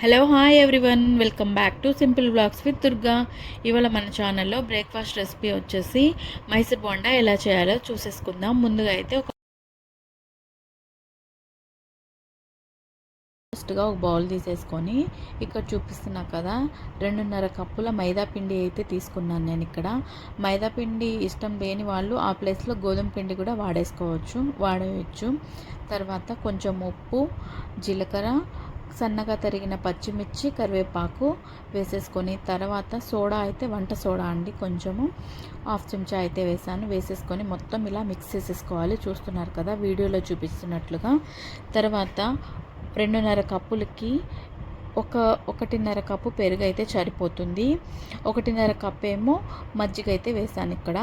Hello hi everyone, welcome back to simple blogs with Durga. ఇవాళ మన ఛానల్లో బ్రేక్ఫాస్ట్ రెసిపీ వచ్చేసి మైసూర్ బోండా ఎలా చేయాలో చూసేసుకుందాం. ముందుగా అయితే ఫస్ట్గా ఒక బౌల్ తీసేసుకొని ఇక్కడ చూపిస్తున్నా కదా 2.5 కప్పుల మైదా పిండి అయితే తీసుకున్నాను నేను. ఇక్కడ మైదా పిండి ఇష్టం లేని వాళ్ళు ఆ ప్లేస్లో గోధుమ పిండి కూడా వాడేయచ్చు. తర్వాత కొంచెం ఉప్పు, జీలకర్ర, సన్నగా తరిగిన పచ్చిమిర్చి, కరివేపాకు వేసేసుకొని తర్వాత సోడా అయితే వంట సోడా అండి, కొంచెము 1/2 చెంచా అయితే వేసేసుకొని మొత్తం ఇలా మిక్స్ చేసేసుకోవాలి. చూస్తున్నారు కదా వీడియోలో చూపిస్తున్నట్లుగా. తర్వాత 2.5 కప్పులకి 1.5 కప్పు పెరుగు అయితే సరిపోతుంది. 1.5 కప్పు ఏమో మజ్జిగ అయితే వేసాను ఇక్కడ.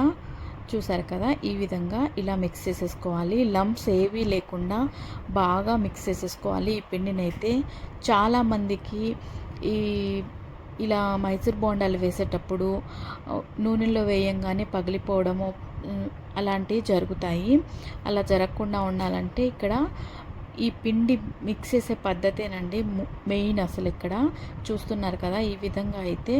చూసారు కదా, ఈ విధంగా ఇలా మిక్స్ చేసేసుకోవాలి. లంప్స్ ఏవీ లేకుండా బాగా మిక్స్ చేసేసుకోవాలి ఈ పిండిని అయితే. చాలామందికి ఈ ఇలా మైసూర్ బోండాలు వేసేటప్పుడు నూనెలో వేయంగానే పగిలిపోవడము అలాంటివి జరుగుతాయి. అలా జరగకుండా ఉండాలంటే ఇక్కడ ఈ పిండి మిక్స్ చేసే పద్ధతేనండి మెయిన్. అసలు ఇక్కడ చూస్తున్నారు కదా, ఈ విధంగా అయితే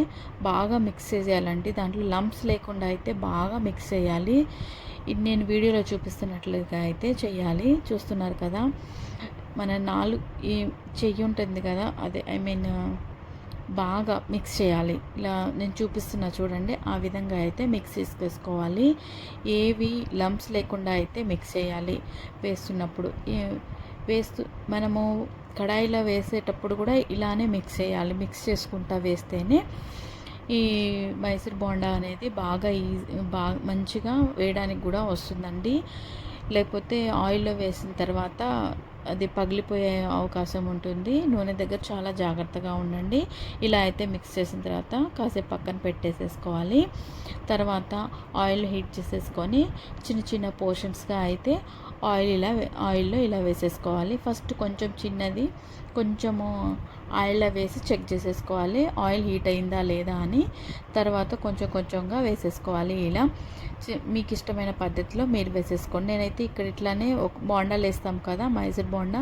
బాగా మిక్స్ చేయాలండి. దాంట్లో లంప్స్ లేకుండా అయితే బాగా మిక్స్ చేయాలి. నేను వీడియోలో చూపిస్తున్నట్లుగా అయితే చేయాలి. చూస్తున్నారు కదా, మన ఈ చెయ్యి ఉంటుంది కదా, అదే బాగా మిక్స్ చేయాలి. ఇలా నేను చూపిస్తున్నా చూడండి, ఆ విధంగా అయితే మిక్స్ చేసుకోవాలి. ఏవి లంప్స్ లేకుండా అయితే మిక్స్ చేయాలి వేస్తున్నప్పుడు. మనము కడాయిలో వేసేటప్పుడు కూడా ఇలానే మిక్స్ చేయాలి. మిక్స్ చేసుకుంటా వేస్తేనే ఈ మైసూర్ బోండా అనేది బాగా మంచిగా వేయడానికి కూడా వస్తుందండి. లేకపోతే ఆయిల్లో వేసిన తర్వాత అది పగిలిపోయే అవకాశం ఉంటుంది. నూనె దగ్గర చాలా జాగ్రత్తగా ఉండండి. ఇలా అయితే మిక్స్ చేసిన తర్వాత కాసేపు పక్కన పెట్టేసేసుకోవాలి. తర్వాత ఆయిల్ హీట్ చేసేసుకొని చిన్న చిన్న పోర్షన్స్గా అయితే ఆయిల్లో ఇలా వేసేసుకోవాలి. ఫస్ట్ కొంచెం చిన్నది కొంచెము ఆయిల్లో వేసి చెక్ చేసేసుకోవాలి ఆయిల్ హీట్ అయిందా లేదా అని. తర్వాత కొంచెం కొంచెంగా వేసేసుకోవాలి. ఇలా మీకు ఇష్టమైన పద్ధతిలో మీరు వేసేసుకోండి. నేనైతే ఇక్కడ ఇట్లానే ఒక బోండాలు వేస్తాం కదా మైసూర్ బోండా,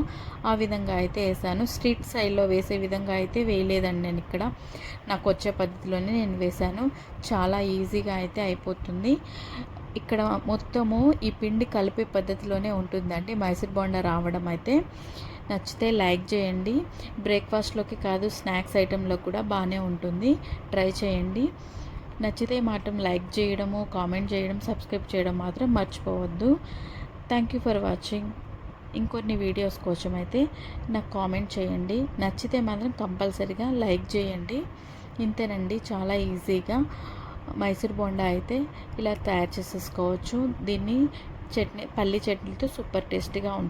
ఆ విధంగా అయితే వేసాను. స్ట్రీట్ స్టైల్లో వేసే విధంగా అయితే వేయలేదండి నేను. ఇక్కడ నాకు వచ్చే పద్ధతిలోనే నేను వేశాను. చాలా ఈజీగా అయితే అయిపోతుంది. ఇక్కడ మొత్తము ఈ పిండి కలిపే పద్ధతిలోనే ఉంటుందండి మైసూర్ బోండా రావడం అయితే. నచ్చితే లైక్ చేయండి. బ్రేక్ఫాస్ట్లోకి కాదు, స్నాక్స్ ఐటెంలో కూడా బాగానే ఉంటుంది. ట్రై చేయండి. నచ్చితే మాత్రం లైక్ చేయడము, కామెంట్ చేయడం, సబ్స్క్రైబ్ చేయడం మాత్రం మర్చిపోవద్దు. Thank you for watching. ఇంకొన్ని వీడియోస్ కోసం అయితే నాకు కామెంట్ చేయండి. నచ్చితే మాత్రం కంపల్సరీగా లైక్ చేయండి. ఇంతేనండి, చాలా ఈజీగా మైసూర్ బోండా అయితే ఇలా తయారు చేసేసుకోవచ్చు. దీన్ని పల్లి చట్నీతో సూపర్ టేస్టీగా ఉంటుంది.